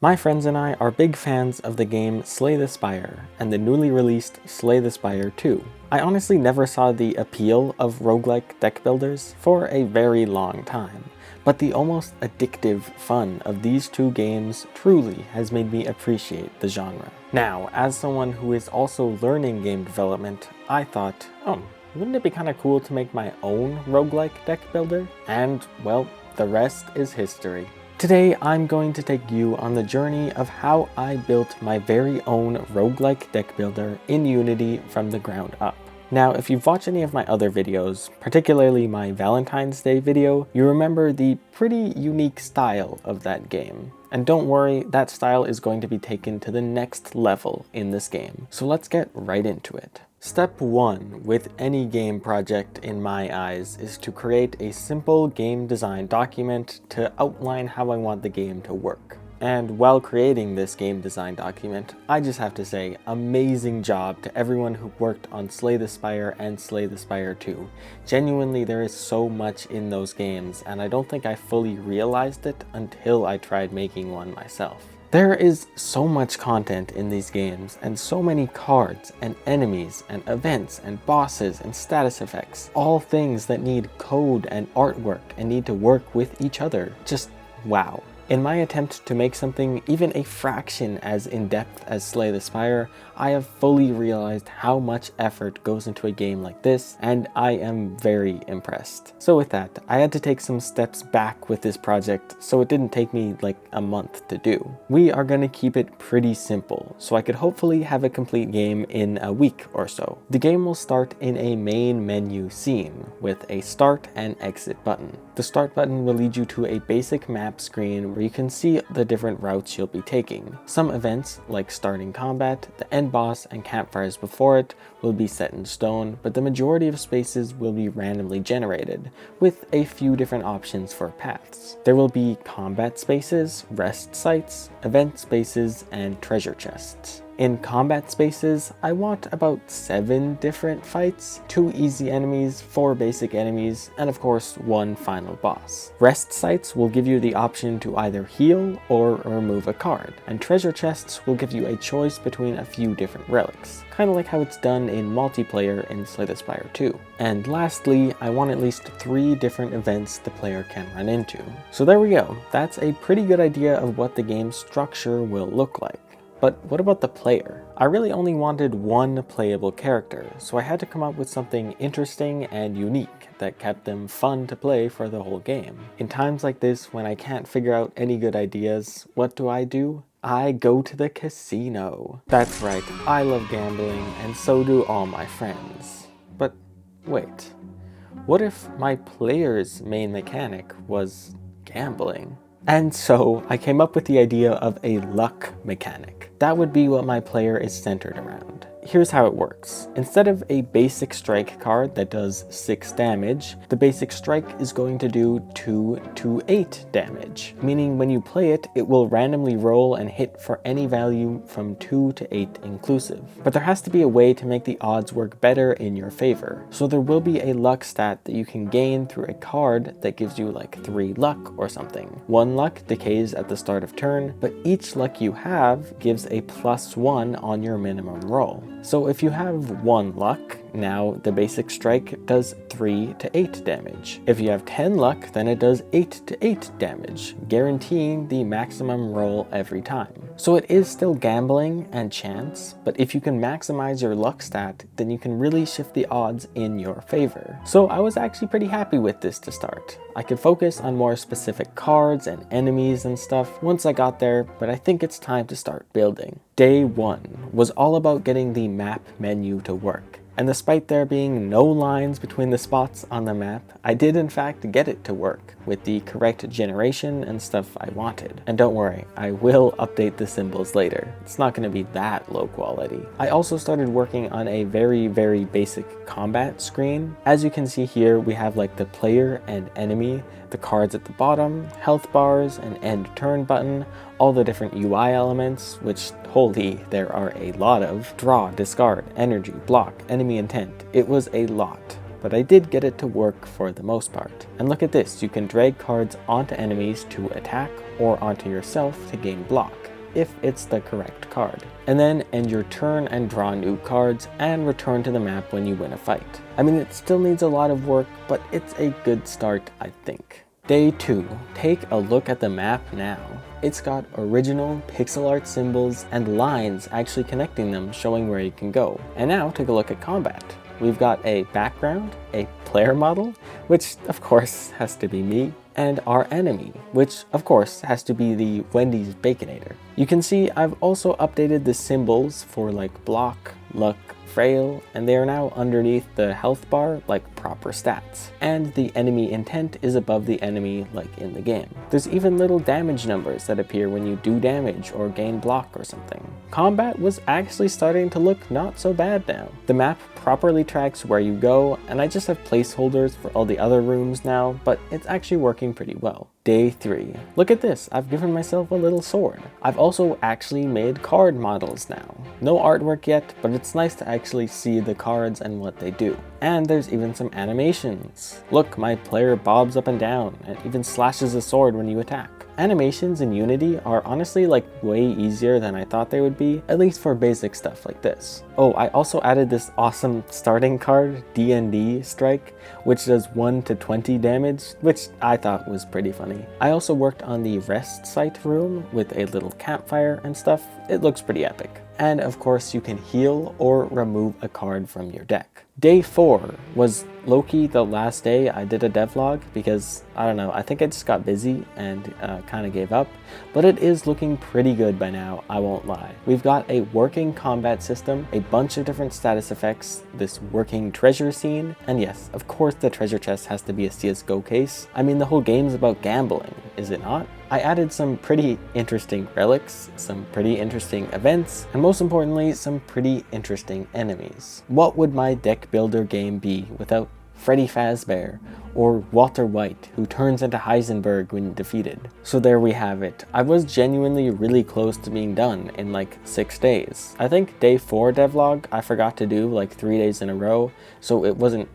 My friends and I are big fans of the game Slay the Spire and the newly released Slay the Spire 2. I honestly never saw the appeal of roguelike deck builders for a very long time, but the almost addictive fun of these two games truly has made me appreciate the genre. Now, as someone who is also learning game development, I thought, wouldn't it be kind of cool to make my own roguelike deck builder? And, well, the rest is history. Today, I'm going to take you on the journey of how I built my very own roguelike deck builder in Unity from the ground up. Now, if you've watched any of my other videos, particularly my Valentine's Day video, you remember the pretty unique style of that game. And don't worry, that style is going to be taken to the next level in this game. So let's get right into it. Step 1 with any game project in my eyes is to create a simple game design document to outline how I want the game to work. And while creating this game design document, I just have to say, amazing job to everyone who worked on Slay the Spire and Slay the Spire 2. Genuinely, there is so much in those games, and I don't think I fully realized it until I tried making one myself. There is so much content in these games, and so many cards, and enemies, and events, and bosses, and status effects. All things that need code and artwork, and need to work with each other. Just wow. In my attempt to make something even a fraction as in-depth as Slay the Spire, I have fully realized how much effort goes into a game like this, and I am very impressed. So with that, I had to take some steps back with this project, so it didn't take me like a month to do. We are going to keep it pretty simple, so I could hopefully have a complete game in a week or so. The game will start in a main menu scene with a start and exit button. The start button will lead you to a basic map screen where you can see the different routes you'll be taking. Some events, like starting combat, the end boss, and campfires before it, will be set in stone, but the majority of spaces will be randomly generated, with a few different options for paths. There will be combat spaces, rest sites, event spaces, and treasure chests. In combat spaces, I want about 7 different fights, 2 easy enemies, 4 basic enemies, and of course 1 final boss. Rest sites will give you the option to either heal or remove a card, and treasure chests will give you a choice between a few different relics, kind of like how it's done in multiplayer in Slay the Spire 2. And lastly, I want at least 3 different events the player can run into. So there we go, that's a pretty good idea of what the game's structure will look like. But what about the player? I really only wanted one playable character, so I had to come up with something interesting and unique that kept them fun to play for the whole game. In times like this, when I can't figure out any good ideas, what do? I go to the casino. That's right, I love gambling, and so do all my friends. But wait, what if my player's main mechanic was gambling? And so I came up with the idea of a luck mechanic. That would be what my player is centered around. Here's how it works. Instead of a basic strike card that does 6 damage, the basic strike is going to do 2 to 8 damage, meaning when you play it, it will randomly roll and hit for any value from 2 to 8 inclusive. But there has to be a way to make the odds work better in your favor. So there will be a luck stat that you can gain through a card that gives you like 3 luck or something. 1 luck decays at the start of turn, but each luck you have gives a +1 on your minimum roll. So if you have 1 luck, now the basic strike does 3 to 8 damage. If you have 10 luck, then it does 8 to 8 damage, guaranteeing the maximum roll every time. So it is still gambling and chance, but if you can maximize your luck stat, then you can really shift the odds in your favor. So I was actually pretty happy with this to start. I could focus on more specific cards and enemies and stuff once I got there, but I think it's time to start building. Day 1 was all about getting the map menu to work. And despite there being no lines between the spots on the map, I did in fact get it to work with the correct generation and stuff I wanted. And don't worry, I will update the symbols later. It's not going to be that low quality. I also started working on a very basic combat screen. As you can see here, we have like the player and enemy, the cards at the bottom, health bars, an end turn button, all the different UI elements, which holy, there are a lot of. Draw, discard, energy, block, enemy intent. It was a lot. but I did get it to work for the most part. And look at this, you can drag cards onto enemies to attack or onto yourself to gain block. if it's the correct card. And then end your turn and draw new cards and return to the map when you win a fight. I mean, it still needs a lot of work, but it's a good start, I think. Day 2. Take a look at the map now. It's got original pixel art symbols and lines actually connecting them, showing where you can go. And now take a look at combat. We've got a background, a player model, which of course has to be me, and our enemy, which of course has to be the Wendy's Baconator. You can see I've also updated the symbols for like block, luck, frail, and they are now underneath the health bar like proper stats. And the enemy intent is above the enemy like in the game. There's even little damage numbers that appear when you do damage or gain block or something. Combat was actually starting to look not so bad now. The map properly tracks where you go, and I just have placeholders for all the other rooms now, but it's actually working pretty well. Day 3. Look at this, I've given myself a little sword. I've also actually made card models now. No artwork yet, but it's nice to actually see the cards and what they do. And there's even some animations. Look, my player bobs up and down and even slashes a sword when you attack. Animations in Unity are honestly like way easier than I thought they would be, at least for basic stuff like this. Oh, I also added this awesome starting card, D&D Strike, which does 1 to 20 damage, which I thought was pretty funny. I also worked on the rest site room with a little campfire and stuff. It looks pretty epic. And of course you can heal or remove a card from your deck. Day 4 was low-key the last day I did a devlog because, I don't know, I think I just got busy and kind of gave up, but it is looking pretty good by now, I won't lie. We've got a working combat system, a bunch of different status effects, this working treasure scene, and yes, of course the treasure chest has to be a CSGO case. I mean, the whole game's about gambling, is it not? I added some pretty interesting relics, some pretty interesting events, and most importantly, some pretty interesting enemies. What would my deck builder game be without Freddy Fazbear or Walter White, who turns into Heisenberg when defeated? So there we have it. I was genuinely really close to being done in like 6 days. I think day 4 devlog I forgot to do like 3 days in a row, so it wasn't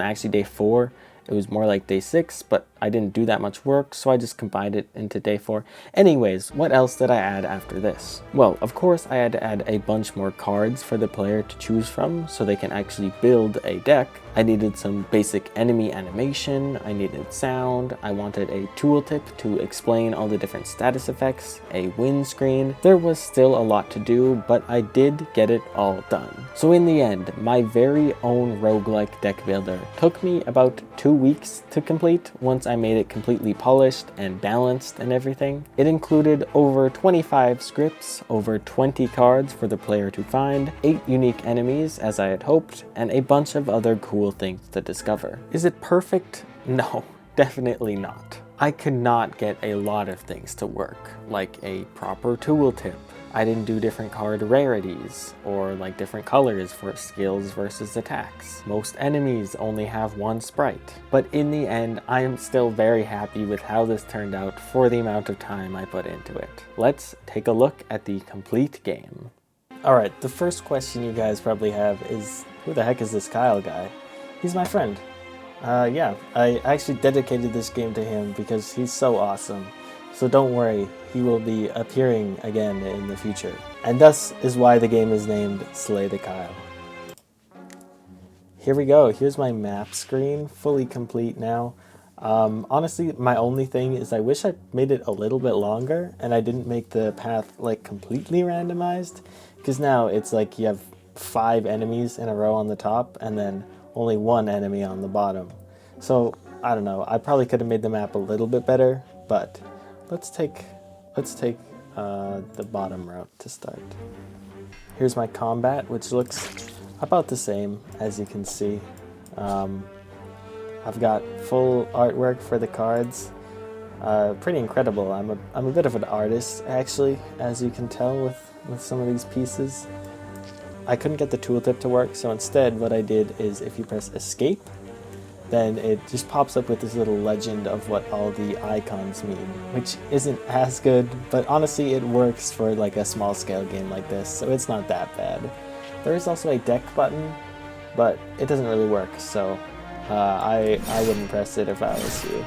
actually day 4. It was more like day 6, but I didn't do that much work, so I just combined it into day 4. Anyways, what else did I add after this? Well, of course I had to add a bunch more cards for the player to choose from so they can actually build a deck. I needed some basic enemy animation, I needed sound, I wanted a tooltip to explain all the different status effects, a win screen. There was still a lot to do, but I did get it all done. So in the end, my very own roguelike deck builder took me about 2 weeks to complete once I made it completely polished and balanced and everything. It included over 25 scripts, over 20 cards for the player to find, 8 unique enemies as I had hoped, and a bunch of other cool things to discover. Is it perfect? No, definitely not. I could not get a lot of things to work, like a proper tooltip. I didn't do different card rarities, or like different colors for skills versus attacks. Most enemies only have 1 sprite. But in the end, I am still very happy with how this turned out for the amount of time I put into it. Let's take a look at the complete game. Alright, the first question you guys probably have is, who the heck is this Kyle guy? He's my friend. Yeah, I actually dedicated this game to him because he's so awesome. So don't worry, he will be appearing again in the future. And thus is why the game is named Slay the Kyle. Here we go, here's my map screen, fully complete now. Honestly, my only thing is I wish I made it a little bit longer and I didn't make the path like completely randomized. Because now it's like you have 5 enemies in a row on the top and then only 1 enemy on the bottom. So, I don't know, I probably could have made the map a little bit better, but let's take the bottom route to start. Here's my combat, which looks about the same as you can see. I've got full artwork for the cards. Pretty incredible. I'm a bit of an artist actually, as you can tell with some of these pieces. I couldn't get the tooltip to work, so instead what I did is if you press escape, then it just pops up with this little legend of what all the icons mean, which isn't as good, but honestly it works for like a small scale game like this, so it's not that bad. There is also a deck button, but it doesn't really work, so I wouldn't press it if I was you.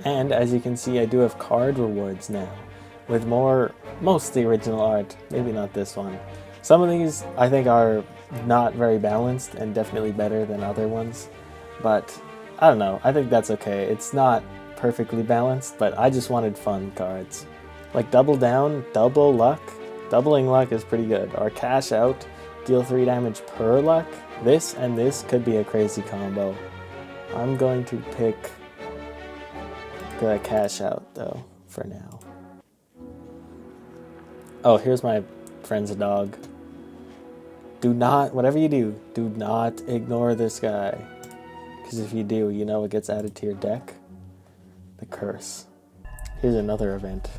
And as you can see, I do have card rewards now, with most the original art, maybe not this one. Some of these I think are not very balanced and definitely better than other ones, but I don't know, I think that's okay. It's not perfectly balanced, but I just wanted fun cards. Like Double Down, Double Luck. Doubling luck is pretty good. Or Cash Out, deal 3 damage per luck. This and this could be a crazy combo. I'm going to pick the Cash Out though, for now. Oh, here's my friend's dog. Do not, whatever you do not ignore this guy. Because if you do, you know what gets added to your deck? The curse. Here's another event.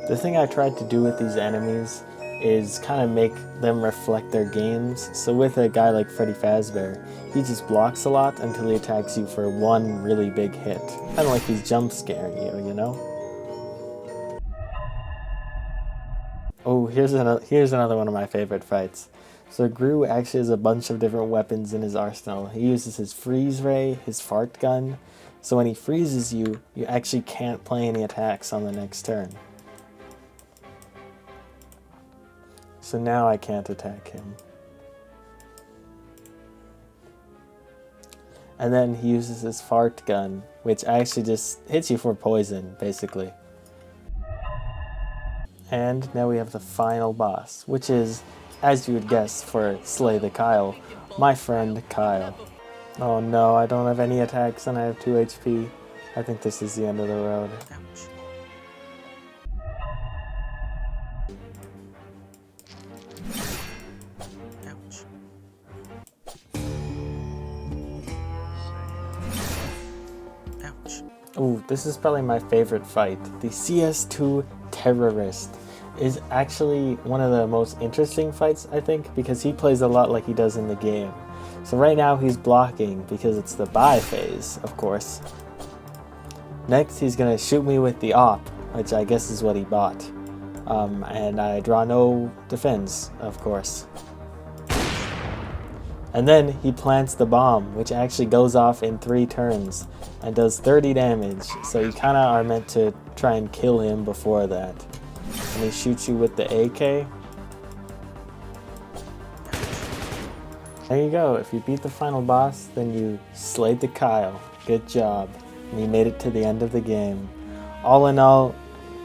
The thing I tried to do with these enemies is kind of make them reflect their games. So with a guy like Freddy Fazbear, he just blocks a lot until he attacks you for one really big hit. Kind of like he's jump scaring you, you know? Oh, here's another one of my favorite fights. So Gru actually has a bunch of different weapons in his arsenal. He uses his freeze ray, his fart gun. So when he freezes you, you actually can't play any attacks on the next turn. So now I can't attack him. And then he uses his fart gun, which actually just hits you for poison, basically. And now we have the final boss, which is, as you would guess for Slay the Kyle, my friend Kyle. Oh no, I don't have any attacks and I have 2 HP. I think this is the end of the road. Ouch. Ooh, this is probably my favorite fight. The CS2 Terrorist is actually one of the most interesting fights, I think, because he plays a lot like he does in the game. So right now he's blocking because it's the buy phase, of course. Next he's gonna shoot me with the op, which I guess is what he bought. And I draw no defense, of course. And then he plants the bomb, which actually goes off in 3 turns and does 30 damage. So you kind of are meant to try and kill him before that. And he shoots you with the AK. There you go. If you beat the final boss, then you slayed the Kyle. Good job. And you made it to the end of the game. All in all,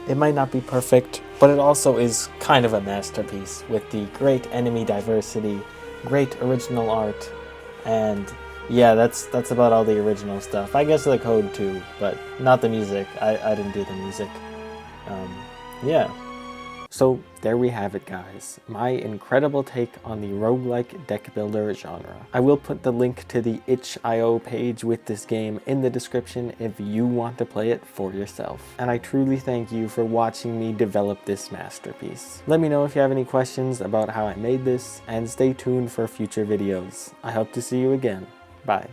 it might not be perfect, but it also is kind of a masterpiece with the great enemy diversity, great original art, and yeah, that's about all the original stuff. I guess the code too, but not the music. I didn't do the music. Yeah. So there we have it, guys. My incredible take on the roguelike deck builder genre. I will put the link to the itch.io page with this game in the description if you want to play it for yourself. And I truly thank you for watching me develop this masterpiece. Let me know if you have any questions about how I made this, and stay tuned for future videos. I hope to see you again. Bye.